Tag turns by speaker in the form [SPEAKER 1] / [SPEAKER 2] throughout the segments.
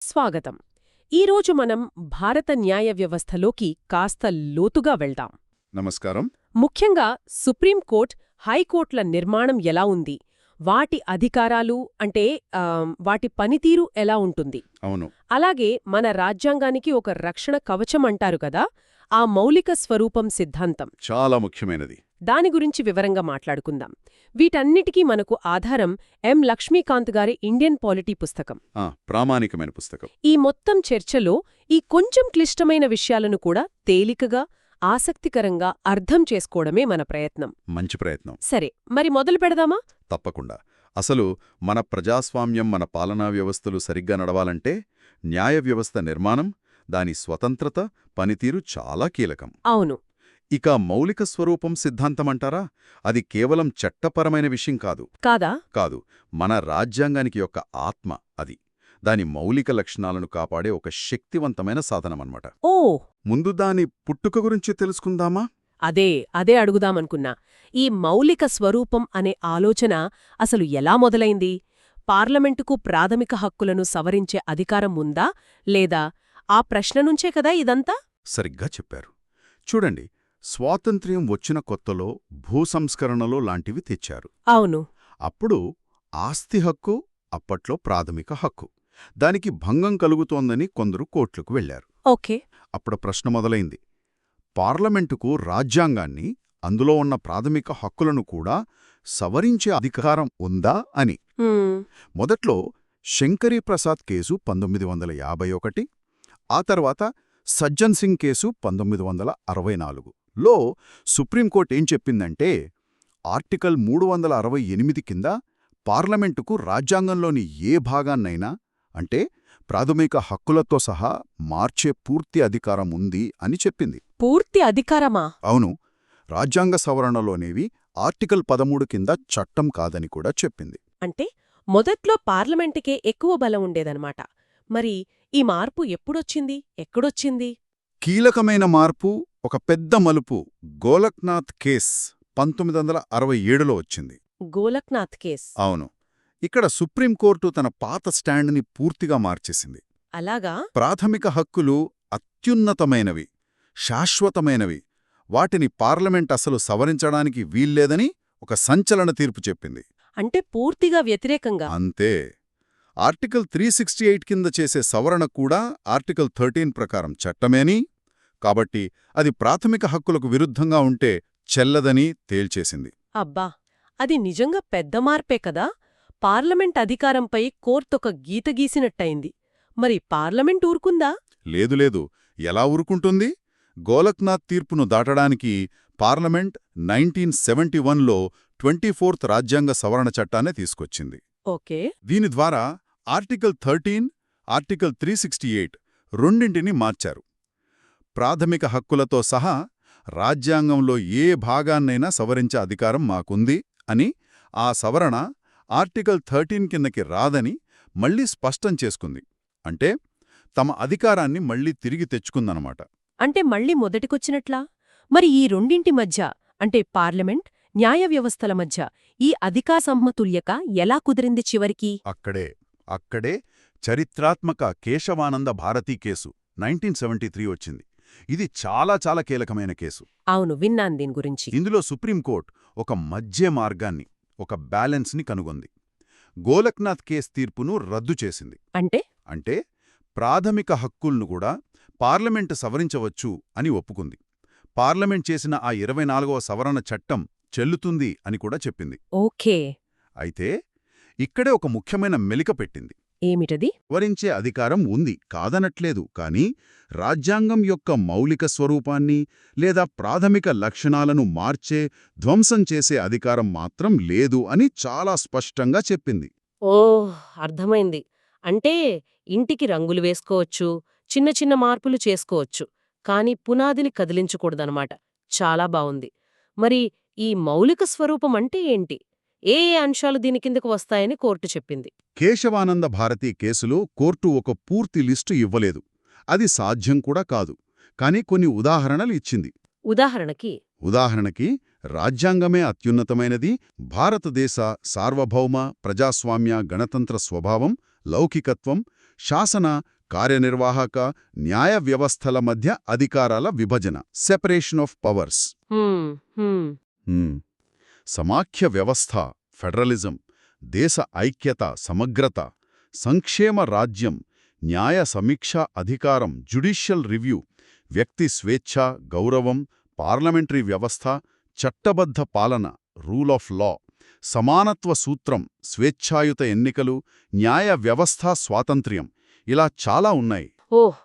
[SPEAKER 1] స్వాగతం. ఈరోజు మనం భారత న్యాయ వ్యవస్థలోకి కాస్త లోతుగా వెళ్దాం.
[SPEAKER 2] నమస్కారం.
[SPEAKER 1] ముఖ్యంగా సుప్రీంకోర్టు, హైకోర్టుల నిర్మాణం ఎలా ఉంది, వాటి అధికారాలు అంటే వాటి పనితీరు ఎలా ఉంటుంది,
[SPEAKER 2] అవును.
[SPEAKER 1] అలాగే మన రాజ్యాంగానికి ఒక రక్షణ కవచం అంటారు కదా, ఆ మౌలిక స్వరూపం సిద్ధాంతం,
[SPEAKER 2] చాలా ముఖ్యమైనది.
[SPEAKER 1] దాని గురించి వివరంగా మాట్లాడుకుందాం. వీటన్నిటికీ మనకు ఆధారం ఎం. లక్ష్మీకాంత్ గారి ఇండియన్ పాలిటీ పుస్తకం.
[SPEAKER 2] ప్రామాణికమైన పుస్తకం.
[SPEAKER 1] ఈ మొత్తం చర్చలో ఈ కొంచెం క్లిష్టమైన విషయాలను కూడా తేలికగా, ఆసక్తికరంగా అర్థం చేసుకోవడమే మన ప్రయత్నం.
[SPEAKER 2] మంచి ప్రయత్నం.
[SPEAKER 1] సరే, మరి మొదలు పెడదామా?
[SPEAKER 2] తప్పకుండా. అసలు మన ప్రజాస్వామ్యం, మన పాలనా వ్యవస్థలు సరిగ్గా నడవాలంటే న్యాయ వ్యవస్థ నిర్మాణం, దాని స్వతంత్రత, పనితీరు చాలా కీలకం.
[SPEAKER 1] అవును.
[SPEAKER 2] ఇక మౌలిక స్వరూపం సిద్ధాంతమంటారా? అది కేవలం చట్టపరమైన విషయం కాదు. కాదు. మన రాజ్యాంగానికి యొక్క ఆత్మ అది. దాని మౌలిక లక్షణాలను కాపాడే ఒక శక్తివంతమైన సాధనమన్నమాట.
[SPEAKER 1] ఓ,
[SPEAKER 2] ముందు దాని పుట్టుక గురించి తెలుసుకుందామా?
[SPEAKER 1] అదే అడుగుదామనుకున్నా. ఈ మౌలిక స్వరూపం అనే ఆలోచన అసలు ఎలా మొదలైంది? పార్లమెంటుకు ప్రాథమిక హక్కులను సవరించే అధికారం ఉందా లేదా? ఆ ప్రశ్న నుంచే కదా ఇదంతా?
[SPEAKER 2] సరిగ్గా చెప్పారు. చూడండి, స్వాతంత్ర్యం వచ్చిన కొత్తలో భూసంస్కరణలో లాంటివి తెచ్చారు.
[SPEAKER 1] అవును.
[SPEAKER 2] అప్పుడు ఆస్తి హక్కు అప్పట్లో ప్రాథమిక హక్కు. దానికి భంగం కలుగుతోందని కొందరు కోర్టులకు వెళ్లారు.
[SPEAKER 1] ఓకే.
[SPEAKER 2] అప్పుడు ప్రశ్న మొదలైంది, పార్లమెంటుకు రాజ్యాంగాన్ని, అందులో ఉన్న ప్రాథమిక హక్కులను కూడా సవరించే అధికారం ఉందా అని. మొదట్లో శంకరీ ప్రసాద్ కేసు 1951, ఆ తర్వాత సజ్జన్ సింగ్ కేసు 1964లో సుప్రీంకోర్టు ఏం చెప్పిందంటే, ఆర్టికల్ 368 కింద పార్లమెంటుకు రాజ్యాంగంలోని ఏ భాగాన్నైనా, అంటే ప్రాథమిక హక్కులతో సహా, మార్చే పూర్తి అధికారం ఉంది అని చెప్పింది.
[SPEAKER 1] పూర్తి అధికారమా?
[SPEAKER 2] అవును. రాజ్యాంగ సవరణలోనేవి ఆర్టికల్ 13 కింద చట్టం కాదని కూడా చెప్పింది.
[SPEAKER 1] అంటే మొదట్లో పార్లమెంటుకే ఎక్కువ బలం ఉండేదన్నమాట. మరి ఈ మార్పు ఎప్పుడొచ్చింది, ఎక్కడొచ్చింది?
[SPEAKER 2] కీలకమైన మార్పు, ఒక పెద్ద మలుపు గోలక్నాథ్ కేస్ 1967లో వచ్చింది.
[SPEAKER 1] గోలక్నాథ్ కేస్.
[SPEAKER 2] అవును. ఇక్కడ సుప్రీంకోర్టు తన పాత స్టాండ్ని పూర్తిగా మార్చేసింది.
[SPEAKER 1] అలాగా?
[SPEAKER 2] ప్రాథమిక హక్కులు అత్యున్నతమైనవి, శాశ్వతమైనవి. వాటిని పార్లమెంట్ అసలు సవరించడానికి వీల్లేదని ఒక సంచలన తీర్పు చెప్పింది.
[SPEAKER 1] అంటే పూర్తిగా వ్యతిరేకంగా?
[SPEAKER 2] అంతే. ఆర్టికల్ 368 కింద చేసే సవరణ కూడా ఆర్టికల్ 13 ప్రకారం చట్టమేని, కాబట్టి అది ప్రాథమిక హక్కులకు విరుద్ధంగా ఉంటే చెల్లదని తేల్చేసింది.
[SPEAKER 1] అబ్బా, అది నిజంగా పెద్ద మార్పే కదా. పార్లమెంట్ అధికారంపై కోర్టొక గీత గీసినట్టయింది. మరి పార్లమెంట్ ఊరుకుందా?
[SPEAKER 2] లేదు. ఎలా ఊరుకుంటుంది? గోలక్నాథ్ తీర్పును దాటడానికి పార్లమెంట్ 1971లో 24th రాజ్యాంగ సవరణ చట్టాన్ని తీసుకొచ్చింది.
[SPEAKER 1] ఓకే.
[SPEAKER 2] దీని ద్వారా ఆర్టికల్ 13, ఆర్టికల్ 368 రెండింటినీ మార్చారు. ప్రాథమిక హక్కులతో సహా రాజ్యాంగంలో ఏ భాగాన్నైనా సవరించే అధికారం మాకుంది అని, ఆ సవరణ ఆర్టికల్ 13 కిందకి రాదని మళ్లీ స్పష్టం చేసుకుంది. అంటే తమ అధికారాన్ని మళ్లీ తిరిగి తెచ్చుకుందనమాట.
[SPEAKER 1] అంటే మళ్ళీ మొదటికొచ్చినట్లా? మరి ఈ రెండింటి మధ్య, అంటే పార్లమెంట్, న్యాయ వ్యవస్థల మధ్య ఈ అధికార సమతుల్యత ఎలా కుదిరింది చివరికి?
[SPEAKER 2] అక్కడే చరిత్రాత్మక కేశవానంద భారతీ కేసు 1973 వచ్చింది. ఇది చాలా కీలకమైన కేసు.
[SPEAKER 1] అవును, విన్నాను దీని గురించి.
[SPEAKER 2] ఇందులో సుప్రీంకోర్టు ఒక మధ్య మార్గాన్ని, ఒక బ్యాలెన్స్ని కనుగొంది. గోలక్నాథ్ కేసు తీర్పును రద్దు చేసింది. అంటే ప్రాథమిక హక్కుల్ను కూడా పార్లమెంటు సవరించవచ్చు అని ఒప్పుకుంది. పార్లమెంట్ చేసిన ఆ 24వ సవరణ చట్టం చెల్లుతుంది అని కూడా చెప్పింది.
[SPEAKER 1] ఓకే.
[SPEAKER 2] అయితే ఇక్కడే ఒక ముఖ్యమైన మెలిక పెట్టింది.
[SPEAKER 1] ఏమిటది?
[SPEAKER 2] సవరించే అధికారం ఉంది, కాదనట్లేదు. కానీ రాజ్యాంగం యొక్క మౌలిక స్వరూపాన్ని లేదా ప్రాథమిక లక్షణాలను మార్చే, ధ్వంసం చేసే అధికారం మాత్రం లేదు అని చాలా స్పష్టంగా చెప్పింది.
[SPEAKER 1] అర్థమైంది. అంటే ఇంటికి రంగులు వేసుకోవచ్చు, చిన్న మార్పులు చేసుకోవచ్చు, కానీ పునాదిని కదిలించకూడదనమాట. చాలా బావుంది. మరి ఈ మౌలిక స్వరూపం అంటే ఏంటి? ఏ అంశాలు దీని కిందకు వస్తాయని కోర్టు చెప్పింది?
[SPEAKER 2] కేశవానంద భారతీ కేసులో కోర్టు ఒక పూర్తి లిస్టు ఇవ్వలేదు. అది సాధ్యం కూడా కాదు. కానీ కొన్ని ఉదాహరణలు ఇచ్చింది.
[SPEAKER 1] ఉదాహరణకి
[SPEAKER 2] రాజ్యాంగమే అత్యున్నతమైనది, భారతదేశ సార్వభౌమ ప్రజాస్వామ్య గణతంత్ర స్వభావం, లౌకికత్వం, శాసన, కార్యనిర్వాహక, న్యాయ వ్యవస్థల మధ్య అధికారాల విభజన, సెపరేషన్ ఆఫ్ పవర్స్.
[SPEAKER 1] హ్మ్, హ్మ్.
[SPEAKER 2] సమాఖ్య వ్యవస్థ, ఫెడరలిజం, దేశ ఐక్యత, సమగ్రత, సంక్షేమ రాజ్యం, న్యాయ సమీక్షా అధికారం, జ్యుడిషియల్ రివ్యూ, వ్యక్తి స్వేచ్ఛ, గౌరవం, పార్లమెంటరీ వ్యవస్థ, చట్టబద్ధ పాలన, రూల్ ఆఫ్ లా, సమానత్వ సూత్రం, స్వేచ్ఛాయుత ఎన్నికలు, న్యాయ వ్యవస్థా స్వాతంత్ర్యం, ఇలా చాలా ఉన్నాయి.
[SPEAKER 1] ఓహ్,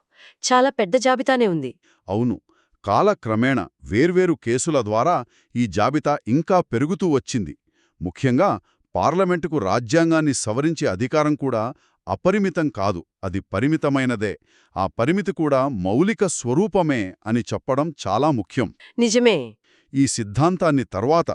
[SPEAKER 1] చాలా పెద్ద జాబితానే ఉంది.
[SPEAKER 2] అవును, కాలక్రమేణ వేర్వేరు కేసుల ద్వారా ఈ జాబితా ఇంకా పెరుగుతూ వచ్చింది. ముఖ్యంగా పార్లమెంటుకు రాజ్యాంగాన్ని సవరించే అధికారం కూడా అపరిమితం కాదు, అది పరిమితమైనదే. ఆ పరిమితి కూడా మౌలిక స్వరూపమే అని చెప్పడం చాలా ముఖ్యం.
[SPEAKER 1] నిజమే.
[SPEAKER 2] ఈ సిద్ధాంతాన్ని తర్వాత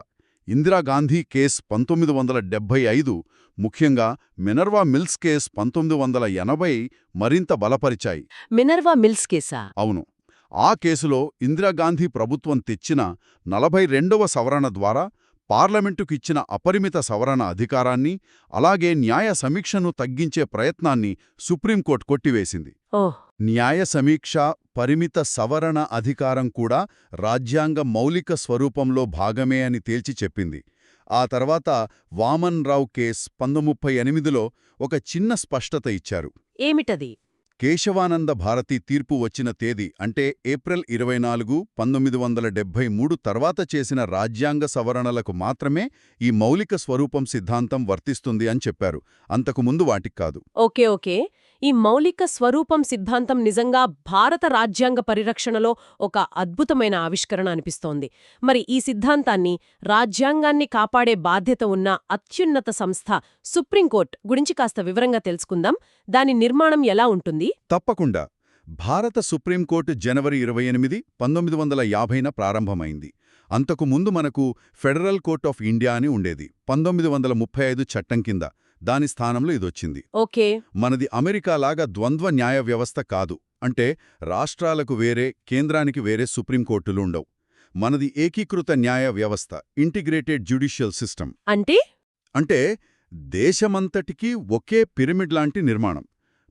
[SPEAKER 2] ఇందిరాగాంధీ కేస్ 1975, ముఖ్యంగా మినర్వా మిల్స్ కేస్ 1980 మరింత బలపరిచాయి.
[SPEAKER 1] మినర్వా మిల్స్ కేసా?
[SPEAKER 2] అవును, ఆ కేసులో ఇందిరాగాంధీ ప్రభుత్వం తెచ్చిన 42వ సవరణ ద్వారా పార్లమెంటుకు ఇచ్చిన అపరిమిత సవరణ అధికారాన్ని, అలాగే న్యాయ సమీక్షను తగ్గించే ప్రయత్నాన్ని సుప్రీంకోర్టు కొట్టివేసింది.
[SPEAKER 1] ఓహ్,
[SPEAKER 2] న్యాయ సమీక్ష, పరిమిత సవరణ అధికారం కూడా రాజ్యాంగ మౌలిక స్వరూపంలో భాగమే అని తేల్చి చెప్పింది. ఆ తర్వాత వామన్ రావు కేస్ 1938లో ఒక చిన్న స్పష్టత ఇచ్చారు.
[SPEAKER 1] ఏమిటది?
[SPEAKER 2] కేశవానంద భారతి తీర్పు వచ్చిన తేదీ అంటే ఏప్రిల్ 24, 1973 తర్వాత చేసిన రాజ్యాంగ సవరణలకు మాత్రమే ఈ మౌలిక స్వరూపం సిద్ధాంతం వర్తిస్తుంది అని చెప్పారు, అంతకుముందు వాటికి కాదు.
[SPEAKER 1] Okay, okay. ఈ మౌలిక స్వరూపం సిద్ధాంతం నిజంగా భారత రాజ్యాంగ పరిరక్షణలో ఒక అద్భుతమైన ఆవిష్కరణ అనిపిస్తోంది. మరి ఈ సిద్ధాంతాన్ని, రాజ్యాంగాన్ని కాపాడే బాధ్యత ఉన్న అత్యున్నత సంస్థ సుప్రీంకోర్టు గురించి కాస్త వివరంగా తెలుసుకుందాం. దాని నిర్మాణం ఎలా ఉంటుంది?
[SPEAKER 2] తప్పకుండా. భారత సుప్రీంకోర్టు జనవరి 28, 1950న ప్రారంభమైంది. అంతకు ముందు మనకు ఫెడరల్ కోర్ట్ ఆఫ్ ఇండియా అని ఉండేది, 1935 చట్టం కింద. దాని స్థానంలో ఇదొచ్చింది.
[SPEAKER 1] ఓకే.
[SPEAKER 2] మనది అమెరికాలాగా ద్వంద్వ న్యాయ వ్యవస్థ కాదు, అంటే రాష్ట్రాలకు వేరే, కేంద్రానికి వేరే సుప్రీంకోర్టులు ఉండవు. మనది ఏకీకృత న్యాయ వ్యవస్థ, ఇంటిగ్రేటెడ్ జ్యుడిషియల్ సిస్టమ్. అంటే దేశమంతటికీ ఒకే పిరమిడ్ లాంటి నిర్మాణం.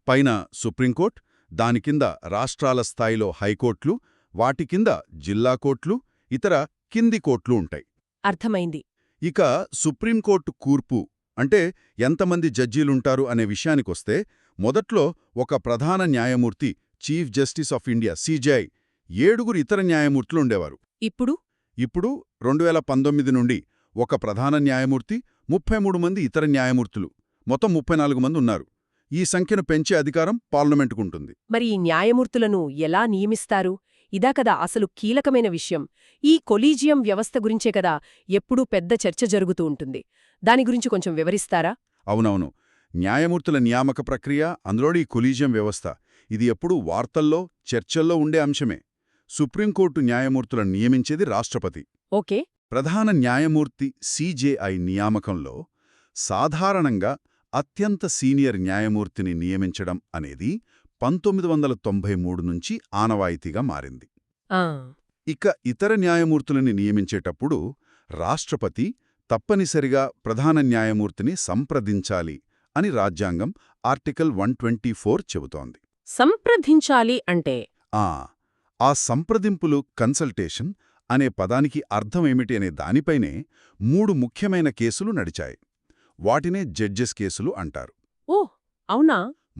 [SPEAKER 2] పైన సుప్రీంకోర్టు, దాని కింద రాష్ట్రాల స్థాయిలో హైకోర్టులు, వాటి కింద జిల్లా కోర్టులు, ఇతర కింది కోర్టులు ఉంటాయి.
[SPEAKER 1] అర్థమైంది.
[SPEAKER 2] ఇక సుప్రీంకోర్టు కూర్పు అంటే ఎంతమంది జడ్జీలుంటారు అనే విషయానికొస్తే, మొదట్లో ఒక ప్రధాన న్యాయమూర్తి, chief justice of India CJI, 7 ఇతర న్యాయమూర్తులుండేవారు. ఇప్పుడు 2019 నుండి ఒక ప్రధాన న్యాయమూర్తి, 33 మంది ఇతర న్యాయమూర్తులు, మొత్తం 34 మంది ఉన్నారు. ఈ సంఖ్యను పెంచే అధికారం పార్లమెంటుకుంటుంది.
[SPEAKER 1] మరి ఈ న్యాయమూర్తులను ఎలా నియమిస్తారు? ఇదా కదా అసలు కీలకమైన విషయం. ఈ కొలీజియం వ్యవస్థ గురించే కదా ఎప్పుడూ పెద్ద చర్చ జరుగుతూ ఉంటుంది. దాని గురించి కొంచెం వివరిస్తారా?
[SPEAKER 2] అవునవును, న్యాయమూర్తుల నియామక ప్రక్రియ, అందులోని ఈ కొలీజియం వ్యవస్థ, ఇది ఎప్పుడూ వార్తల్లో, చర్చల్లో ఉండే అంశమే. సుప్రీంకోర్టు న్యాయమూర్తులను నియమించేది రాష్ట్రపతి.
[SPEAKER 1] ఓకే.
[SPEAKER 2] ప్రధాన న్యాయమూర్తి సిజేఐ నియామకంలో సాధారణంగా అత్యంత సీనియర్ న్యాయమూర్తిని నియమించడం అనేది 1993 నుంచి ఆనవాయితీగా మారింది. ఇక ఇతర న్యాయమూర్తులని నియమించేటప్పుడు రాష్ట్రపతి తప్పనిసరిగా ప్రధాన న్యాయమూర్తిని సంప్రదించాలి అని రాజ్యాంగం ఆర్టికల్ 124 చెబుతోంది.
[SPEAKER 1] సంప్రదించాలి అంటే?
[SPEAKER 2] ఆ సంప్రదింపులు, కన్సల్టేషన్ అనే పదానికి అర్థమేమిటి అనే దానిపైనే 3 ముఖ్యమైన కేసులు నడిచాయి. వాటినే జడ్జెస్ కేసులు అంటారు.
[SPEAKER 1] ఓహ్, అవునా?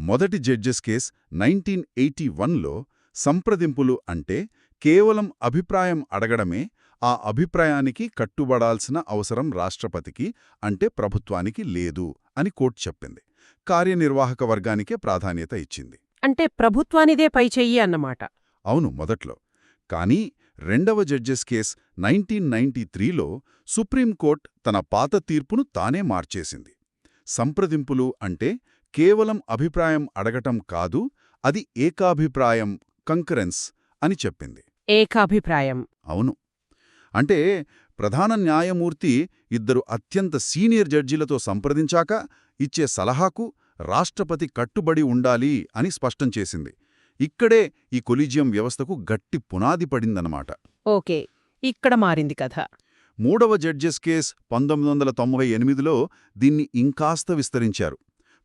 [SPEAKER 2] మొదటి జడ్జెస్ కేస్ 1981లో సంప్రదింపులు అంటే కేవలం అభిప్రాయం అడగడమే, ఆ అభిప్రాయానికి కట్టుబడాల్సిన అవసరం రాష్ట్రపతికి అంటే ప్రభుత్వానికి లేదు అని కోర్టు చెప్పింది. కార్యనిర్వాహక వర్గానికే ప్రాధాన్యత ఇచ్చింది.
[SPEAKER 1] అంటే ప్రభుత్వానిదే పైచెయ్యి అన్నమాట.
[SPEAKER 2] అవును, మొదట్లో. కానీ రెండవ జడ్జెస్ కేస్ 1993లో సుప్రీంకోర్టు తన పాత తీర్పును తానే మార్చేసింది. సంప్రదింపులు అంటే కేవలం అభిప్రాయం అడగటం కాదు, అది ఏకాభిప్రాయం, కంకరెన్స్ అని చెప్పింది.
[SPEAKER 1] ఏకాభిప్రాయం?
[SPEAKER 2] అవును. అంటే ప్రధాన న్యాయమూర్తి 2 అత్యంత సీనియర్ జడ్జీలతో సంప్రదించాక ఇచ్చే సలహాకు రాష్ట్రపతి కట్టుబడి ఉండాలి అని స్పష్టం చేసింది. ఇక్కడే ఈ కొలీజియం వ్యవస్థకు గట్టి పునాది పడిందన్నమాట.
[SPEAKER 1] ఓకే, ఇక్కడ మారింది కథ.
[SPEAKER 2] మూడవ జడ్జెస్ కేస్ 1998లో దీన్ని ఇంకాస్త విస్తరించారు.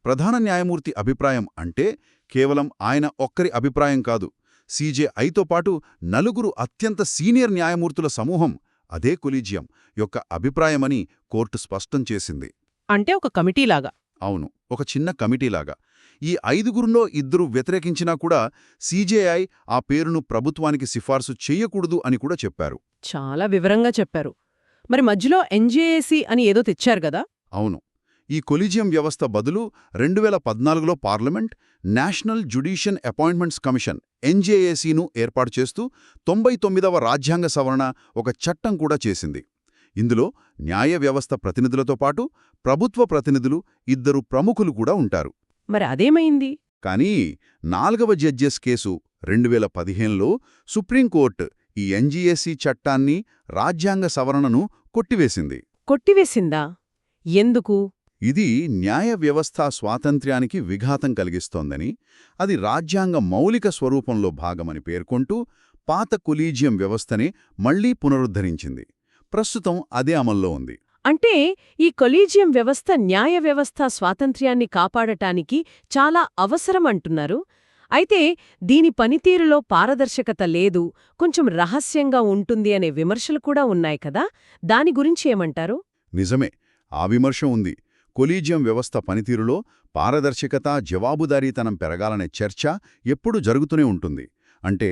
[SPEAKER 2] ప్రధాన న్యాయమూర్తి అభిప్రాయం అంటే కేవలం ఆయన ఒక్కరి అభిప్రాయం కాదు. CJIతో పాటు 4 అత్యంత సీనియర్ న్యాయమూర్తుల సమూహం, అదే కొలీజియం యొక్క అభిప్రాయమని కోర్టు స్పష్టం చేసింది.
[SPEAKER 1] అంటే ఒక కమిటీలాగా.
[SPEAKER 2] అవును, ఒక చిన్న కమిటీలాగా. ఈ 5గురిలో 2 వ్యతిరేకించినా కూడా CJI ఆ పేరును ప్రభుత్వానికి సిఫార్సు చెయ్యకూడదు అని కూడా చెప్పారు.
[SPEAKER 1] చాలా వివరంగా చెప్పారు. మరి మధ్యలో NJAC అని ఏదో తెచ్చారు గదా?
[SPEAKER 2] అవును, ఈ కొలీజియం వ్యవస్థ బదులు 2014లో parliament national judicial appointments commission NJACను ఏర్పాటు చేస్తూ 99వ రాజ్యాంగ సవరణ ఒక చట్టం కూడా చేసింది. ఇందులో న్యాయ వ్యవస్థ ప్రతినిధులతో పాటు ప్రభుత్వ ప్రతినిధులు 2 ప్రముఖులు కూడా ఉంటారు.
[SPEAKER 1] మరి అదేమైంది?
[SPEAKER 2] కానీ 4వ జడ్జెస్ కేసు 2015లో సుప్రీంకోర్టు ఈ NJAC చట్టాన్ని, రాజ్యాంగ సవరణను కొట్టివేసింది.
[SPEAKER 1] కొట్టివేసిందా? ఎందుకు?
[SPEAKER 2] ఇది న్యాయ వ్యవస్థ స్వాతంత్ర్యానికి విఘాతం కలిగిస్తోందని, అది రాజ్యాంగ మౌలిక స్వరూపంలో భాగమని పేర్కొంటూ పాత కొలీజియం వ్యవస్థనే మళ్లీ పునరుద్ధరించింది. ప్రస్తుతం అదే అమల్లో ఉంది.
[SPEAKER 1] అంటే ఈ కొలీజియం వ్యవస్థ న్యాయ వ్యవస్థ స్వాతంత్ర్యాన్ని కాపాడటానికి చాలా అవసరమంటున్నారు. అయితే దీని పనితీరులో పారదర్శకత లేదు, కొంచెం రహస్యంగా ఉంటుంది అనే విమర్శలు కూడా ఉన్నాయి కదా, దాని గురించి ఏమంటారు?
[SPEAKER 2] నిజమే, ఆ విమర్శ ఉంది. కొలీజియం వ్యవస్థ పనితీరులో పారదర్శకత, జవాబుదారీతనం పెరగాలనే చర్చ ఎప్పుడూ జరుగుతూనే ఉంటుంది. అంటే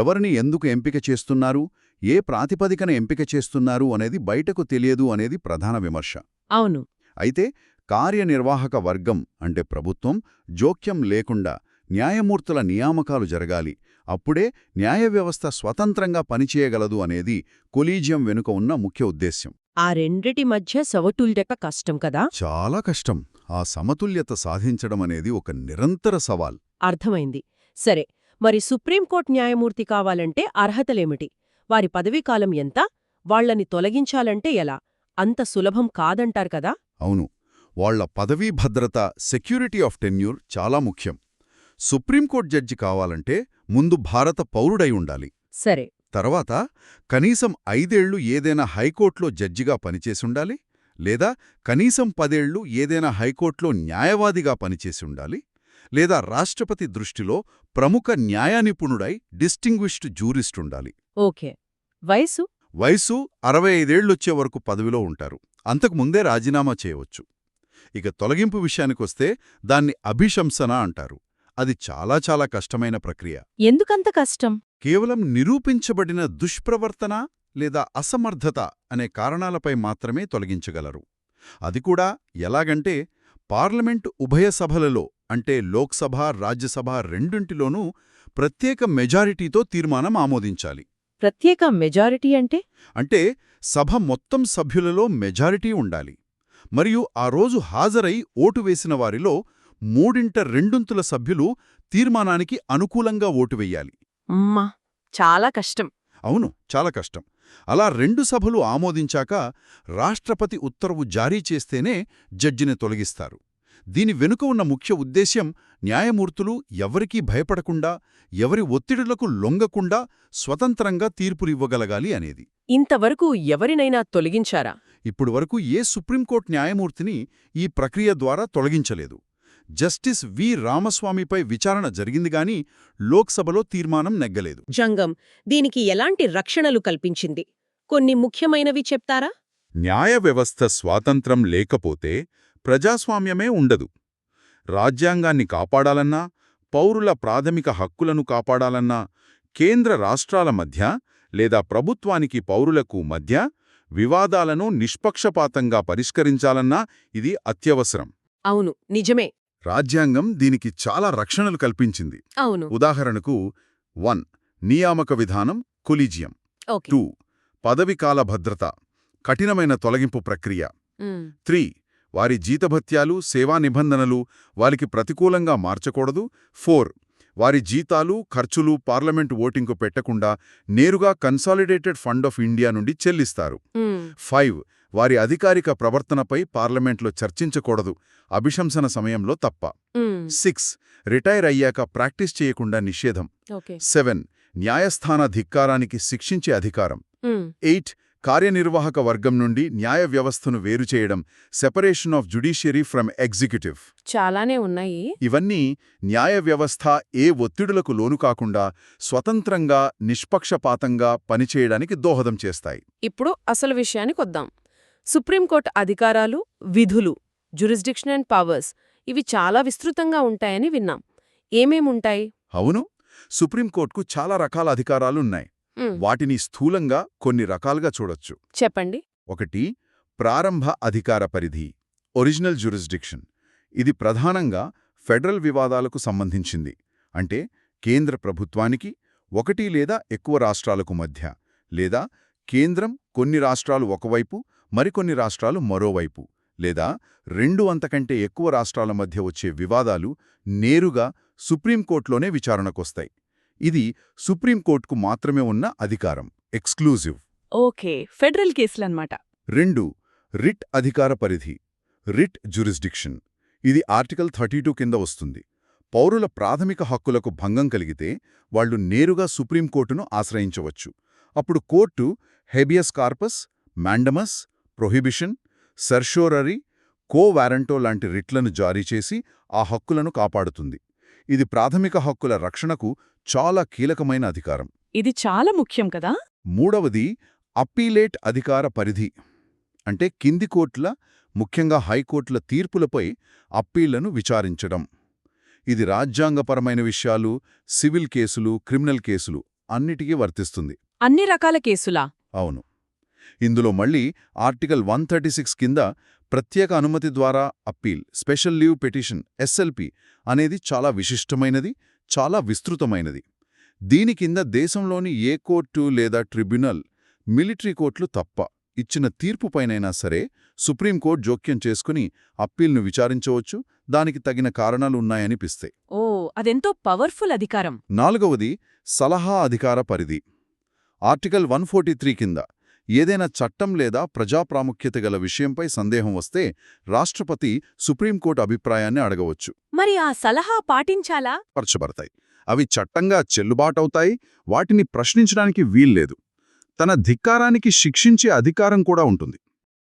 [SPEAKER 2] ఎవరిని ఎందుకు ఎంపిక చేస్తున్నారు, ఏ ప్రాతిపదికన ఎంపిక చేస్తున్నారు అనేది బయటకు తెలియదు అనేది ప్రధాన విమర్శ.
[SPEAKER 1] అవును.
[SPEAKER 2] అయితే కార్యనిర్వాహక వర్గం అంటే ప్రభుత్వం జోక్యం లేకుండా న్యాయమూర్తుల నియామకాలు జరగాలి, అప్పుడే న్యాయ వ్యవస్థ స్వతంత్రంగా పనిచేయగలదు అనేది కొలీజియం వెనుక ఉన్న ముఖ్య ఉద్దేశ్యం.
[SPEAKER 1] ఆ రెండిటి మధ్య సవటుల్యక కష్టం కదా?
[SPEAKER 2] చాలా కష్టం. ఆ సమతుల్యత సాధించడం అనేది ఒక నిరంతర సవాల్.
[SPEAKER 1] అర్థమైంది. సరే, మరి సుప్రీంకోర్టు న్యాయమూర్తి కావాలంటే అర్హతలేమిటి? వారి పదవీకాలం ఎంత? వాళ్లని తొలగించాలంటే ఎలా? అంత సులభం కాదంటారు కదా?
[SPEAKER 2] అవును, వాళ్ల పదవీ భద్రత, సెక్యూరిటీ ఆఫ్ టెన్యూర్ చాలా ముఖ్యం. సుప్రీంకోర్టు జడ్జి కావాలంటే ముందు భారత పౌరుడై ఉండాలి.
[SPEAKER 1] సరే.
[SPEAKER 2] తర్వాత కనీసం 5 ఏళ్లు ఏదైనా హైకోర్టులో జడ్జిగా పనిచేసుండాలి, లేదా కనీసం 10 ఏళ్లు ఏదైనా హైకోర్టులో న్యాయవాదిగా పనిచేసుండాలి, లేదా రాష్ట్రపతి దృష్టిలో ప్రముఖ న్యాయనిపుణుడై డిస్టింగ్విష్డ్ జూరిస్టుండాలి.
[SPEAKER 1] ఓకే. వయసు?
[SPEAKER 2] వయసు 65 ఏళ్లొచ్చే వరకు పదవిలో ఉంటారు. అంతకు ముందే రాజీనామా చేయవచ్చు. ఇక తొలగింపు విషయానికొస్తే దాన్ని అభిశంసన అంటారు. అది చాలా చాలా కష్టమైన ప్రక్రియ.
[SPEAKER 1] ఎందుకంత కష్టం?
[SPEAKER 2] కేవలం నిరూపించబడిన దుష్ప్రవర్తన లేదా అసమర్థత అనే కారణాలపై మాత్రమే తొలగించగలరు. అది కూడా ఎలాగంటే పార్లమెంటు ఉభయ సభలలో అంటే లోక్సభ, రాజ్యసభ రెండింటిలోనూ ప్రత్యేక మెజారిటీతో తీర్మానం ఆమోదించాలి.
[SPEAKER 1] ప్రత్యేక మెజారిటీ అంటే?
[SPEAKER 2] అంటే సభ మొత్తం సభ్యులలో మెజారిటీ ఉండాలి. మరియు ఆ రోజు హాజరై ఓటు వేసిన వారిలో 3/2 సభ్యులు తీర్మానానికి అనుకూలంగా ఓటు వెయ్యాలి.
[SPEAKER 1] అమ్మా, చాలా కష్టం.
[SPEAKER 2] అవును, చాలా కష్టం. అలా 2 సభలు ఆమోదించాక రాష్ట్రపతి ఉత్తర్వు జారీ చేస్తేనే జడ్జిని తొలగిస్తారు. దీని వెనుక ఉన్న ముఖ్య ఉద్దేశ్యం న్యాయమూర్తులు ఎవరికీ భయపడకుండా, ఎవరి ఒత్తిడులకు లొంగకుండా స్వతంత్రంగా తీర్పులివ్వగలగాలి అనేది.
[SPEAKER 1] ఇంతవరకు ఎవరినైనా తొలగించారా?
[SPEAKER 2] ఇప్పుడు వరకు ఏ సుప్రీంకోర్టు న్యాయమూర్తిని ఈ ప్రక్రియ ద్వారా తొలగించలేదు. జస్టిస్ వి రామస్వామిపై విచారణ జరిగిందిగాని లోక్సభలో తీర్మానం నెగ్గలేదు.
[SPEAKER 1] జంగం దీనికి ఎలాంటి రక్షణలు కల్పించింది? కొన్ని ముఖ్యమైనవి చెప్తారా?
[SPEAKER 2] న్యాయ వ్యవస్థ స్వాతంత్రం లేకపోతే ప్రజాస్వామ్యమే ఉండదు. రాజ్యాంగాన్ని కాపాడాలన్నా, పౌరుల ప్రాథమిక హక్కులను కాపాడాలన్నా, కేంద్ర రాష్ట్రాల మధ్య లేదా ప్రభుత్వానికి పౌరులకు మధ్య వివాదాలను నిష్పక్షపాతంగా పరిష్కరించాలన్నా ఇది అత్యవసరం.
[SPEAKER 1] అవును, నిజమే.
[SPEAKER 2] రాజ్యాంగం దీనికి చాలా రక్షణలు కల్పించింది.
[SPEAKER 1] అవును.
[SPEAKER 2] ఉదాహరణకు 1. నియామక విధానం కొలీజియం. 2. పదవికాల భద్రత, కఠినమైన తొలగింపు ప్రక్రియ. 3. వారి జీతభత్యాలు, సేవా నిబంధనలు వారికి ప్రతికూలంగా మార్చకూడదు. 4. వారి జీతాలు, ఖర్చులు పార్లమెంటు ఓటింగ్కు పెట్టకుండా నేరుగా కన్సాలిడేటెడ్ ఫండ్ ఆఫ్ ఇండియా నుండి చెల్లిస్తారు. 5. వారి అధికారిక ప్రవర్తనపై పార్లమెంట్లో చర్చించకూడదు, అభిశంసన సమయంలో తప్ప. 6. రిటైర్ అయ్యాక ప్రాక్టీస్ చేయకుండా నిషేధం. 7. న్యాయస్థాన ధిక్కారానికి శిక్షించే అధికారం. 8. కార్యనిర్వాహక వర్గం నుండి న్యాయ వ్యవస్థను వేరుచేయడం, separation of judiciary from executive.
[SPEAKER 3] చాలానే ఉన్నాయి.
[SPEAKER 2] ఇవన్నీ న్యాయ వ్యవస్థ ఏ ఒత్తిడులకు లోను కాకుండా స్వతంత్రంగా, నిష్పక్షపాతంగా పనిచేయడానికి దోహదం చేస్తాయి.
[SPEAKER 3] ఇప్పుడు అసలు విషయానికొద్దాం. సుప్రీంకోర్టు అధికారాలు, విధులు, జ్యురిస్డిక్షన్ అండ్ పవర్స్ ఇవి చాలా విస్తృతంగా ఉంటాయని విన్నాం. ఏమేముంటాయి?
[SPEAKER 2] అవును, సుప్రీంకోర్టుకు చాలా రకాల అధికారాలున్నాయి. వాటిని స్థూలంగా కొన్ని రకాలుగా చూడొచ్చు.
[SPEAKER 3] చెప్పండి.
[SPEAKER 2] 1. ప్రారంభ అధికార పరిధి, ఒరిజినల్ జ్యురిస్డిక్షన్. ఇది ప్రధానంగా ఫెడరల్ వివాదాలకు సంబంధించింది. అంటే కేంద్ర ప్రభుత్వానికి 1 లేదా ఎక్కువ రాష్ట్రాలకు మధ్య, లేదా కేంద్రం కొన్ని రాష్ట్రాలు ఒకవైపు, మరికొన్ని రాష్ట్రాలు మరోవైపు, లేదా 2 అంతకంటే ఎక్కువ రాష్ట్రాల మధ్య వచ్చే వివాదాలు నేరుగా సుప్రీంకోర్టులోనే విచారణకొస్తాయి. ఇది సుప్రీంకోర్టుకు మాత్రమే ఉన్న అధికారం, ఎక్స్క్లూజివ్.
[SPEAKER 3] ఓకే, ఫెడరల్ కేసులన్నమాట.
[SPEAKER 2] 2. రిట్ అధికార పరిధి, రిట్ జ్యురిస్డిక్షన్. ఇది ఆర్టికల్ 32 కింద వస్తుంది. పౌరుల ప్రాథమిక హక్కులకు భంగం కలిగితే వాళ్లు నేరుగా సుప్రీంకోర్టును ఆశ్రయించవచ్చు. అప్పుడు court habeas corpus, mandamus, prohibition, certiorari, quo warranto లాంటి రిట్లను జారీ చేసి ఆ హక్కులను కాపాడుతుంది. ఇది ప్రాథమిక హక్కుల రక్షణకు చాలా కీలకమైన అధికారం.
[SPEAKER 3] ఇది చాలా ముఖ్యం కదా.
[SPEAKER 2] 3. అప్పీలేట్ అధికార పరిధి, అంటే కింది కోర్టుల, ముఖ్యంగా హైకోర్టుల తీర్పులపై అప్పీళ్లను విచారించడం. ఇది రాజ్యాంగపరమైన విషయాలు, సివిల్ కేసులు, క్రిమినల్ కేసులు అన్నిటికీ వర్తిస్తుంది.
[SPEAKER 3] అన్ని రకాల కేసులా?
[SPEAKER 2] అవును. ఇందులో మళ్ళీ ఆర్టికల్ 136 కింద ప్రత్యేక అనుమతి ద్వారా appeal, special leave petition, SLP అనేది చాలా విశిష్టమైనది, చాలా విస్తృతమైనది. దీని కింద దేశంలోని ఏ కోర్టు లేదా ట్రిబ్యునల్, మిలిటరీ కోర్టులు తప్ప ఇచ్చిన తీర్పుపైనైనా సరే సుప్రీంకోర్టు జోక్యం చేసుకుని అప్పీల్ను విచారించవచ్చు, దానికి తగిన కారణాలు ఉన్నాయనిపిస్తాయి.
[SPEAKER 3] ఓ, అదెంతో పవర్ఫుల్ అధికారం.
[SPEAKER 2] 4. సలహా అధికార పరిధి, ఆర్టికల్ 143 కింద ఏదైనా చట్టం లేదా ప్రజాప్రాముఖ్యత గల విషయంపై సందేహం వస్తే రాష్ట్రపతి సుప్రీంకోర్టు అభిప్రాయాన్ని అడగవచ్చు.
[SPEAKER 3] మరి ఆ సలహా పాటించాలా?
[SPEAKER 2] పరచబడతాయి. అవి చట్టంగా చెల్లుబాటవుతాయి, వాటిని ప్రశ్నించడానికి వీల్లేదు. తన ధిక్కారానికి శిక్షించే అధికారం కూడా ఉంటుంది.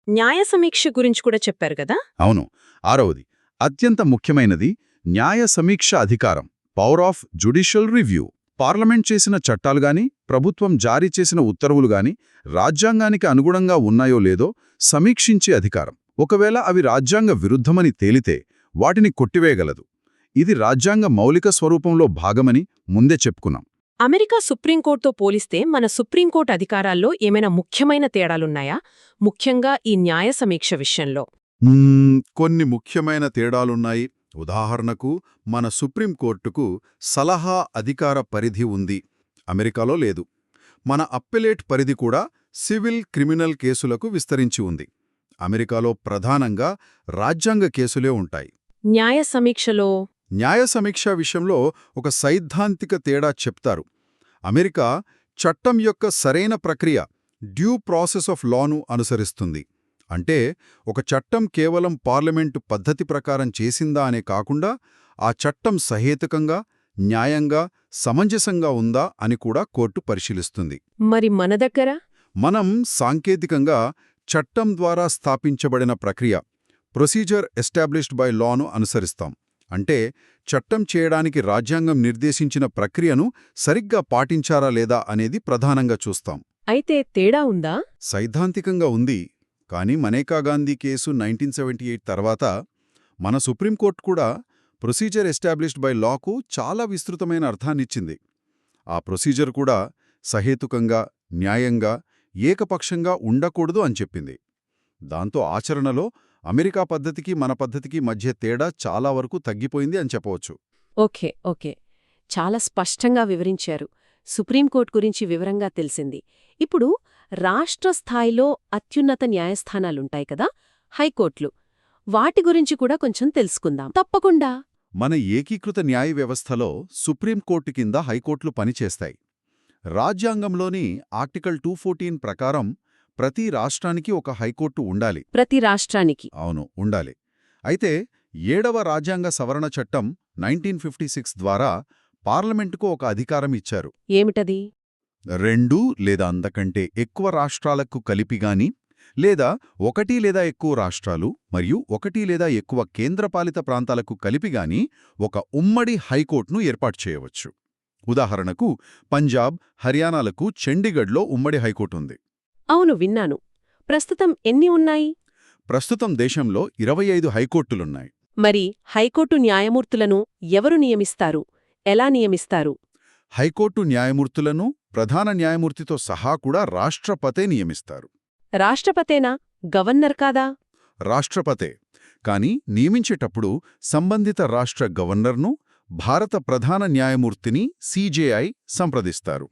[SPEAKER 3] న్యాయ సమీక్ష గురించి కూడా చెప్పారు కదా.
[SPEAKER 2] అవును. 6. అత్యంత ముఖ్యమైనది న్యాయ సమీక్ష అధికారం, power of judicial review. Parliament చేసిన చట్టాలుగాని, ప్రభుత్వం జారీ చేసిన ఉత్తర్వులుగాని రాజ్యాంగానికి అనుగుణంగా ఉన్నాయో లేదో సమీక్షించే అధికారం. ఒకవేళ అవి రాజ్యాంగ విరుద్ధమని తేలితే వాటిని కొట్టివేయగలదు. ఇది రాజ్యాంగ మౌలిక స్వరూపంలో భాగమని ముందే చెప్పుకున్నాం.
[SPEAKER 3] అమెరికా సుప్రీంకోర్టుతో పోలిస్తే మన సుప్రీంకోర్టు అధికారాల్లో ఏమైనా ముఖ్యమైన తేడాలున్నాయా, ముఖ్యంగా ఈ న్యాయ సమీక్ష విషయంలో?
[SPEAKER 2] కొన్ని ముఖ్యమైన తేడాలున్నాయి. ఉదాహరణకు మన సుప్రీంకోర్టుకు సలహా అధికార పరిధి ఉంది, అమెరికాలో లేదు. మన అప్పెలేట్ పరిధి కూడా సివిల్, క్రిమినల్ కేసులకు విస్తరించి ఉంది. అమెరికాలో ప్రధానంగా రాజ్యాంగ కేసులే ఉంటాయి.
[SPEAKER 3] న్యాయ సమీక్షలో?
[SPEAKER 2] న్యాయ సమీక్ష విషయంలో ఒక సైద్ధాంతిక తేడా చెప్తారు. అమెరికా చట్టం యొక్క సరైన ప్రక్రియ, డ్యూ ప్రాసెస్ ఆఫ్ లాను అనుసరిస్తుంది. అంటే ఒక చట్టం కేవలం పార్లమెంటు పద్ధతి ప్రకారం చేసిందా అనే కాకుండా ఆ చట్టం సహేతుకంగా, న్యాయంగా, సమంజసంగా ఉందా అని కూడా కోర్టు పరిశీలిస్తుంది.
[SPEAKER 3] మరి మన దగ్గర?
[SPEAKER 2] మనం సాంకేతికంగా చట్టం ద్వారా స్థాపించబడిన ప్రక్రియ, ప్రొసీజర్ ఎస్టాబ్లిష్డ్ బై లాను అనుసరిస్తాం. అంటే చట్టం చేయడానికి రాజ్యాంగం నిర్దేశించిన ప్రక్రియను సరిగ్గా పాటించారా లేదా అనేది ప్రధానంగా చూస్తాం.
[SPEAKER 3] అయితే తేడా ఉందా?
[SPEAKER 2] సైద్ధాంతికంగా ఉంది. కానీ మనేకా గాంధీ కేసు 1978 తర్వాత మన సుప్రీంకోర్టు కూడా ప్రొసీజర్ ఎస్టాబ్లిష్డ్ బై లాకు చాలా విస్తృతమైన అర్థాన్నిచ్చింది. ఆ ప్రొసీజర్ కూడా సహేతుకంగా, న్యాయంగా, ఏకపక్షంగా ఉండకూడదు అని చెప్పింది. దాంతో ఆచరణలో అమెరికా పద్ధతికి మన పద్ధతికి మధ్య తేడా చాలా వరకు తగ్గిపోయింది అని చెప్పవచ్చు.
[SPEAKER 3] ఓకే ఓకే, చాలా స్పష్టంగా వివరించారు. సుప్రీంకోర్టు గురించి వివరంగా తెలిసింది. ఇప్పుడు రాష్ట్ర స్థాయిలో అత్యున్నత న్యాయస్థానాలుంటాయి కదా, హైకోర్టులు, వాటి గురించి కూడా కొంచెం తెలుసుకుందాం. తప్పకుండా.
[SPEAKER 2] మన ఏకీకృత న్యాయ వ్యవస్థలో సుప్రీంకోర్టు కింద హైకోర్టులు పనిచేస్తాయి. రాజ్యాంగంలోని ఆర్టికల్ 214 ప్రకారం ప్రతి రాష్ట్రానికి ఒక హైకోర్టు ఉండాలి.
[SPEAKER 3] ప్రతి రాష్ట్రానికి?
[SPEAKER 2] అవును, ఉండాలి. అయితే 7వ రాజ్యాంగ సవరణ చట్టం 1956 ద్వారా పార్లమెంటుకు ఒక అధికారం ఇచ్చారు.
[SPEAKER 3] ఏమిటది?
[SPEAKER 2] 2 లేదా అంతకంటే ఎక్కువ రాష్ట్రాలకు కలిపిగాని లేదా 1 లేదా ఎక్కువ రాష్ట్రాలు మరియు 1 లేదా ఎక్కువ కేంద్రపాలిత ప్రాంతాలకు కలిపిగాని ఒక ఉమ్మడి హైకోర్టును ఏర్పాటు చేయవచ్చు. ఉదాహరణకు పంజాబ్, హర్యానాలకు చండీగఢ్లో ఉమ్మడి హైకోర్టు ఉంది.
[SPEAKER 3] అవును, విన్నాను. ప్రస్తుతం ఎన్ని ఉన్నాయి?
[SPEAKER 2] ప్రస్తుతం దేశంలో 25 హైకోర్టులున్నాయి.
[SPEAKER 3] మరి హైకోర్టు న్యాయమూర్తులను ఎవరు నియమిస్తారు? ఎలా నియమిస్తారు?
[SPEAKER 2] హైకోర్టు న్యాయమూర్తులను ప్రధాన న్యాయమూర్తితో సహా కూడా రాష్ట్రపతే నియమిస్తారు.
[SPEAKER 3] రాష్ట్రపతేనా? గవర్నర్ కాదా?
[SPEAKER 2] రాష్ట్రపతే. కాని నియమించేటప్పుడు సంబంధిత రాష్ట్ర గవర్నర్ను, భారత ప్రధాన న్యాయమూర్తిని సిజేఐ సంప్రదిస్తారు.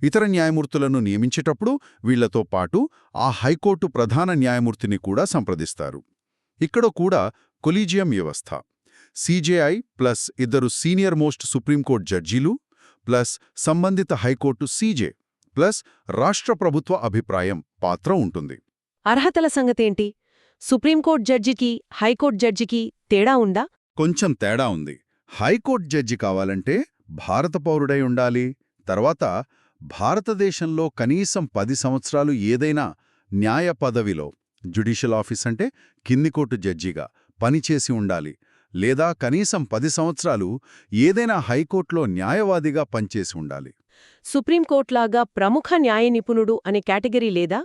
[SPEAKER 2] ఇతర న్యాయమూర్తులను నియమించేటప్పుడు వీళ్లతో పాటు ఆ హైకోర్టు ప్రధాన న్యాయమూర్తిని కూడా సంప్రదిస్తారు. ఇక్కడ కూడా కొలీజియం వ్యవస్థ. CJI plus 2 senior most supreme court జడ్జీలు ప్లస్ సంబంధిత హైకోర్టు సీజే ప్లస్ రాష్ట్ర ప్రభుత్వ అభిప్రాయం పాత్ర ఉంటుంది.
[SPEAKER 3] అర్హతల సంగతేంటి? సుప్రీంకోర్టు జడ్జికి, హైకోర్టు జడ్జికి తేడా ఉందా?
[SPEAKER 2] కొంచెం తేడా ఉంది. హైకోర్టు జడ్జి కావాలంటే భారత పౌరుడై ఉండాలి. తర్వాత భారతదేశంలో కనీసం 10 సంవత్సరాలు ఏదైనా న్యాయ పదవిలో, జ్యుడిషియల్ ఆఫీస్ అంటే కింది కోర్టు జడ్జిగా పనిచేసి ఉండాలి. లేదా కనీసం 10 సంవత్సరాలు ఏదైనా హైకోర్టులో న్యాయవాదిగా పనిచేసి ఉండాలి.
[SPEAKER 3] సుప్రీంకోర్టులాగా ప్రముఖ న్యాయ నిపుణుడు అనే కేటగిరీ లేదా?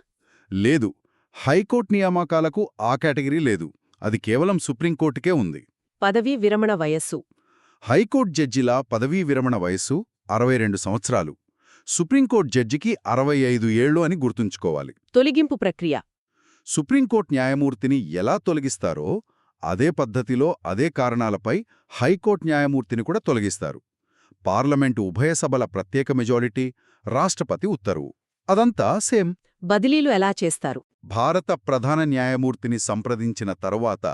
[SPEAKER 2] లేదు. హైకోర్టు నియామకాలకు ఆ కేటగిరీ లేదు. అది కేవలం సుప్రీంకోర్టుకే ఉంది.
[SPEAKER 3] పదవీ విరమణ వయస్సు?
[SPEAKER 2] హైకోర్టు జడ్జిల పదవీ విరమణ వయస్సు 62 సంవత్సరాలు. సుప్రీంకోర్టు జడ్జికి 65 ఏళ్లు అని గుర్తుంచుకోవాలి.
[SPEAKER 3] తొలగింపు ప్రక్రియ?
[SPEAKER 2] సుప్రీంకోర్టు న్యాయమూర్తిని ఎలా తొలగిస్తారో అదే పద్ధతిలో, అదే కారణాలపై హైకోర్టు న్యాయమూర్తిని కూడా తొలగిస్తారు. పార్లమెంటు ఉభయ సభల ప్రత్యేక మెజారిటీ, రాష్ట్రపతి ఉత్తర్వు, అదంతా సేమ్.
[SPEAKER 3] బదిలీలు ఎలా చేస్తారు?
[SPEAKER 2] భారత ప్రధాన న్యాయమూర్తిని సంప్రదించిన తరువాత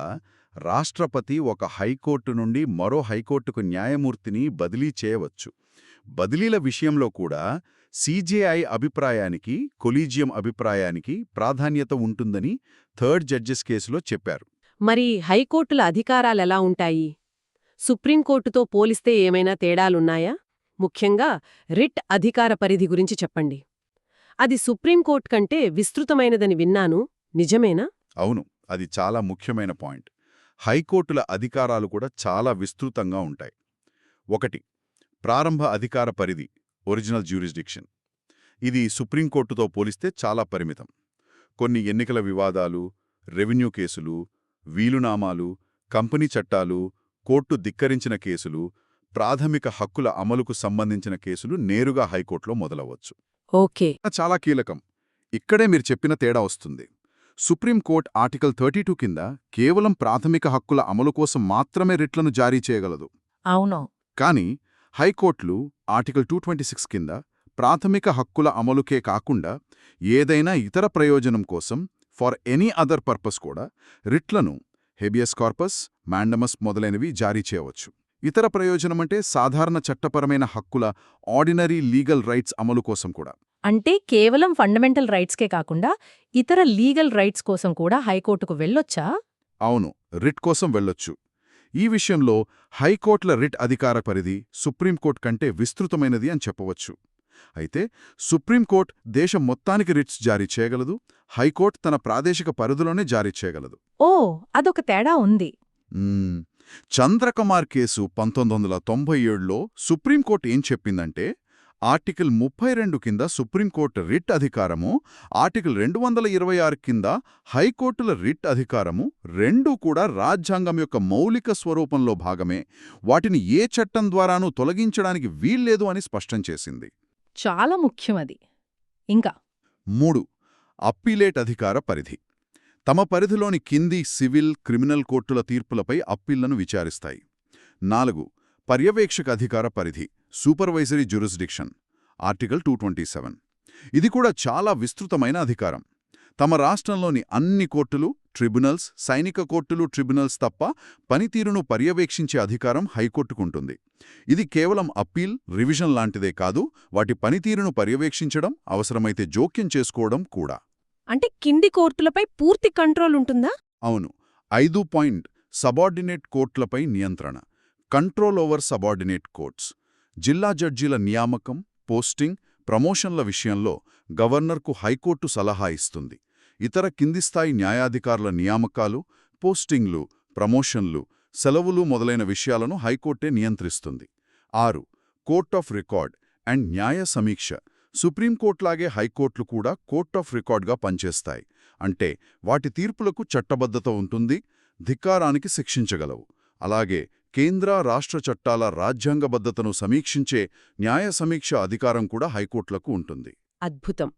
[SPEAKER 2] రాష్ట్రపతి ఒక హైకోర్టు నుండి మరో హైకోర్టుకు న్యాయమూర్తిని బదిలీ చేయవచ్చు. బదిలీల విషయంలో కూడా సిజేఐ అభిప్రాయానికి, కొలీజియం అభిప్రాయానికి ప్రాధాన్యత ఉంటుందని థర్డ్ జడ్జెస్ కేసులో చెప్పారు.
[SPEAKER 3] మరి హైకోర్టుల అధికారాలెలా ఉంటాయి? సుప్రీంకోర్టుతో పోలిస్తే ఏమైనా తేడాలున్నాయా? ముఖ్యంగా రిట్ అధికార పరిధి గురించి చెప్పండి. అది సుప్రీంకోర్టు కంటే విస్తృతమైనదని విన్నాను, నిజమేనా?
[SPEAKER 2] అవును, అది చాలా ముఖ్యమైన పాయింట్. హైకోర్టుల అధికారాలు కూడా చాలా విస్తృతంగా ఉంటాయి. 1. ప్రారంభ అధికార పరిధి, ఒరిజినల్ జ్యూరిస్డిక్షన్. ఇది సుప్రీంకోర్టుతో పోలిస్తే చాలా పరిమితం. కొన్ని ఎన్నికల వివాదాలు, రెవెన్యూ కేసులు, వీలునామాలు, కంపెనీ చట్టాలు, కోర్టు ధిక్కరించిన కేసులు, ప్రాథమిక హక్కుల అమలుకు సంబంధించిన కేసులు నేరుగా హైకోర్టులో మొదలవచ్చు.
[SPEAKER 3] ఓకే.
[SPEAKER 2] చాలా కీలకం. ఇక్కడే మీరు చెప్పిన తేడా వస్తుంది. సుప్రీంకోర్టు ఆర్టికల్ 32 కింద కేవలం ప్రాథమిక హక్కుల అమలు కోసం మాత్రమే రిట్లను జారీ చేయగలదు.
[SPEAKER 3] అవును.
[SPEAKER 2] కానీ హైకోర్టులు ఆర్టికల్ 226 కింద ప్రాథమిక హక్కుల అమలుకే కాకుండా ఏదైనా ఇతర ప్రయోజనం కోసం, ఫర్ ఎనీ అదర్ పర్పస్ కూడా రిట్లను, హెబియస్ కార్పస్, మాండమస్ మొదలైనవి జారీ చేయవచ్చు. ఇతర ప్రయోజనమంటే సాధారణ చట్టపరమైన హక్కుల, ఆర్డినరీ లీగల్ రైట్స్ అమలు కోసం కూడా.
[SPEAKER 4] అంటే కేవలం ఫండమెంటల్ రైట్స్కే కాకుండా ఇతర లీగల్ రైట్స్ కోసం కూడా హైకోర్టుకు వెళ్ళొచ్చా?
[SPEAKER 2] అవును, రిట్ కోసం వెళ్ళొచ్చు. ఈ విషయంలో హైకోర్టుల రిట్ అధికార పరిధి సుప్రీంకోర్టు కంటే విస్తృతమైనది అని చెప్పవచ్చు. అయితే సుప్రీంకోర్టు దేశం మొత్తానికి రిట్స్ జారీ చేయగలదు, హైకోర్టు తన ప్రాదేశిక పరిధిలోనే జారీ చేయగలదు.
[SPEAKER 4] ఓ, అదొక తేడా ఉంది.
[SPEAKER 2] చంద్రకుమార్ కేసు 1997లో సుప్రీంకోర్టు ఏం చెప్పిందంటే, ఆర్టికల్ 32 కింద సుప్రీంకోర్టు రిట్ అధికారము, ఆర్టికల్ 226 కింద హైకోర్టుల రిట్ అధికారము రెండూ కూడా రాజ్యాంగం యొక్క మౌలిక స్వరూపంలో భాగమే, వాటిని ఏ చట్టం ద్వారానూ తొలగించడానికి వీల్లేదు అని స్పష్టం చేసింది.
[SPEAKER 4] చాలా ముఖ్యమది. ఇంకా
[SPEAKER 2] 3. అప్పీలేట్ అధికార పరిధి. తమ పరిధిలోని కింది సివిల్, క్రిమినల్ కోర్టుల తీర్పులపై అప్పీళ్లను విచారిస్తాయి. 4. పర్యవేక్షక అధికార పరిధి, సూపర్వైజరీ జ్యూరిస్డిక్షన్, ఆర్టికల్ 227. ఇది కూడా చాలా విస్తృతమైన అధికారం. తమ రాష్ట్రంలోని అన్ని కోర్టులు, ట్రిబ్యునల్స్, సైనిక కోర్టులు, ట్రిబ్యునల్స్ తప్ప పనితీరును పర్యవేక్షించే అధికారం హైకోర్టుకుంటుంది. ఇది కేవలం అప్పీల్, రివిజన్ లాంటిదే కాదు, వాటి పనితీరును పర్యవేక్షించడం, అవసరమైతే జోక్యం చేసుకోవడం కూడా.
[SPEAKER 3] అంటే కింది కోర్టులపై పూర్తి కంట్రోల్ ఉంటుందా?
[SPEAKER 2] అవును. 5. సబార్డినేట్ కోర్టులపై నియంత్రణ, కంట్రోల్ ఓవర్ సబార్డినేట్ కోర్ట్స్. జిల్లా జడ్జీల నియామకం, పోస్టింగ్, ప్రమోషన్ల విషయంలో గవర్నర్కు హైకోర్టు సలహా ఇస్తుంది. ఇతర కింది స్థాయి న్యాయాధికారుల నియామకాలు, పోస్టింగ్లు, ప్రమోషన్లు, సెలవులు మొదలైన విషయాలను హైకోర్టే నియంత్రిస్తుంది. 6. కోర్ట్ ఆఫ్ రికార్డ్ అండ్ న్యాయ సమీక్ష. సుప్రీంకోర్టులాగే హైకోర్టులు కూడా కోర్ట్ ఆఫ్ రికార్డ్గా పనిచేస్తాయి. అంటే వాటి తీర్పులకు చట్టబద్ధత ఉంటుంది, ధిక్కారానికి శిక్షించగలవు. అలాగే కేంద్ర, రాష్ట్ర చట్టాల రాజ్యాంగబద్ధతను సమీక్షించే న్యాయ సమీక్ష అధికారం కూడా హైకోర్టులకు ఉంటుంది.
[SPEAKER 3] అద్భుతం.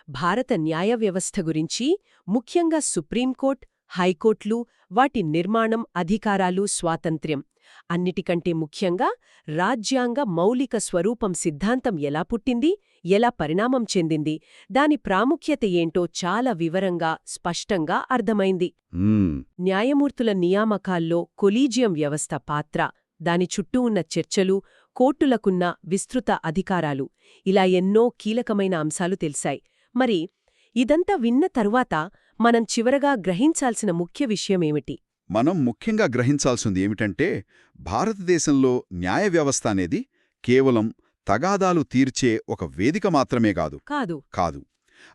[SPEAKER 3] భారత న్యాయ వ్యవస్థ గురించి, ముఖ్యంగా సుప్రీంకోర్టు, హైకోర్టులు, వాటి నిర్మాణం, అధికారాలు, స్వాతంత్ర్యం, అన్నిటికంటే ముఖ్యంగా రాజ్యాంగ మౌలిక స్వరూపం సిద్ధాంతం ఎలా పుట్టింది, ఎలా పరిణామం చెందింది, దాని ప్రాముఖ్యత ఏంటో చాలా వివరంగా, స్పష్టంగా అర్థమైంది. న్యాయమూర్తుల నియామకాల్లో కొలీజియం వ్యవస్థ పాత్ర, దాని చుట్టూ ఉన్న చర్చలు, కోర్టులకున్న విస్తృత అధికారాలు, ఇలా ఎన్నో కీలకమైన అంశాలు తెలిసాయి. మరి ఇదంతా విన్న తరువాత మనం చివరగా గ్రహించాల్సిన ముఖ్య విషయమేమిటి?
[SPEAKER 2] మనం ముఖ్యంగా గ్రహించాల్సింది ఏమిటంటే, భారతదేశంలో న్యాయ వ్యవస్థ అనేది కేవలం తగాదాలు తీర్చే ఒక వేదిక మాత్రమే కాదు.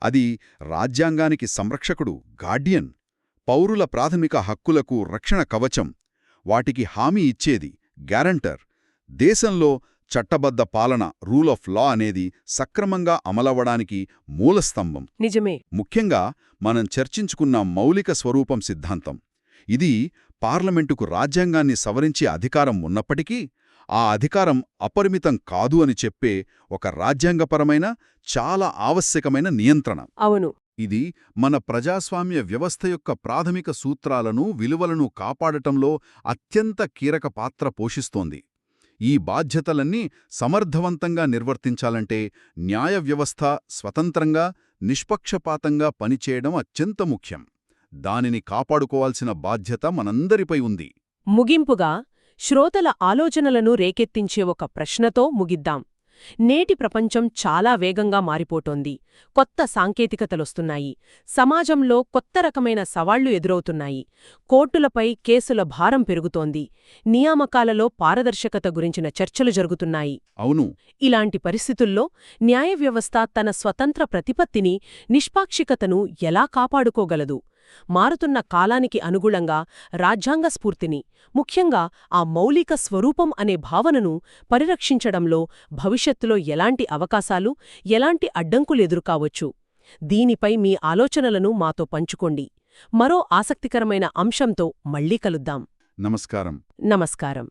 [SPEAKER 2] అది రాజ్యాంగానికి సంరక్షకుడు, గార్డియన్, పౌరుల ప్రాథమిక హక్కులకు రక్షణ కవచం, వాటికి హామీ ఇచ్చేది, గ్యారంటర్, దేశంలో చట్టబద్ధ పాలన, రూల్ ఆఫ్ లా అనేది సక్రమంగా అమలవడానికి మూలస్తంభం.
[SPEAKER 3] నిజమే.
[SPEAKER 2] ముఖ్యంగా మనం చర్చించుకున్న మౌలిక స్వరూపం సిద్ధాంతం, ఇది పార్లమెంటుకు రాజ్యాంగాన్ని సవరించే అధికారం ఉన్నప్పటికీ ఆ అధికారం అపరిమితం కాదు అని చెప్పే ఒక రాజ్యాంగపరమైన, చాలా ఆవశ్యకమైన నియంత్రణ.
[SPEAKER 3] అవును.
[SPEAKER 2] ఇది మన ప్రజాస్వామ్య వ్యవస్థ యొక్క ప్రాథమిక సూత్రాలను, విలువలను కాపాడటంలో అత్యంత కీలక పాత్ర పోషిస్తోంది. ఈ బాధ్యతలన్నీ సమర్థవంతంగా నిర్వర్తించాలంటే న్యాయ వ్యవస్థ స్వతంత్రంగా, నిష్పక్షపాతంగా పనిచేయడం అత్యంత ముఖ్యం. దానిని కాపాడుకోవాల్సిన బాధ్యత మనందరిపై ఉంది.
[SPEAKER 3] ముగింపుగా శ్రోతల ఆలోచనలను రేకెత్తించే ఒక ప్రశ్నతో ముగిద్దాం. నేటి ప్రపంచం చాలా వేగంగా మారిపోతోంది. కొత్త సాంకేతికతలొస్తున్నాయి. సమాజంలో కొత్త రకమైన సవాళ్లు ఎదురవుతున్నాయి. కోర్టులపై కేసుల భారం పెరుగుతోంది. నియామకాలలో పారదర్శకత గురించిన చర్చలు జరుగుతున్నాయి.
[SPEAKER 2] అవును.
[SPEAKER 3] ఇలాంటి పరిస్థితుల్లో న్యాయ వ్యవస్థ తన స్వతంత్ర ప్రతిపత్తిని, నిష్పాక్షికతను ఎలా కాపాడుకోగలదు? మారుతున్న కాలానికి అనుగుణంగా రాజ్యాంగ స్ఫూర్తిని, ముఖ్యంగా ఆ మౌలిక స్వరూపం అనే భావనను పరిరక్షించడంలో భవిష్యత్తులో ఎలాంటి అవకాశాలు, ఎలాంటి అడ్డంకులు ఎదురుకావచ్చు? దీనిపై మీ ఆలోచనలను మాతో పంచుకోండి. మరో ఆసక్తికరమైన అంశంతో మళ్ళీ కలుద్దాం.
[SPEAKER 2] నమస్కారం.
[SPEAKER 3] నమస్కారం.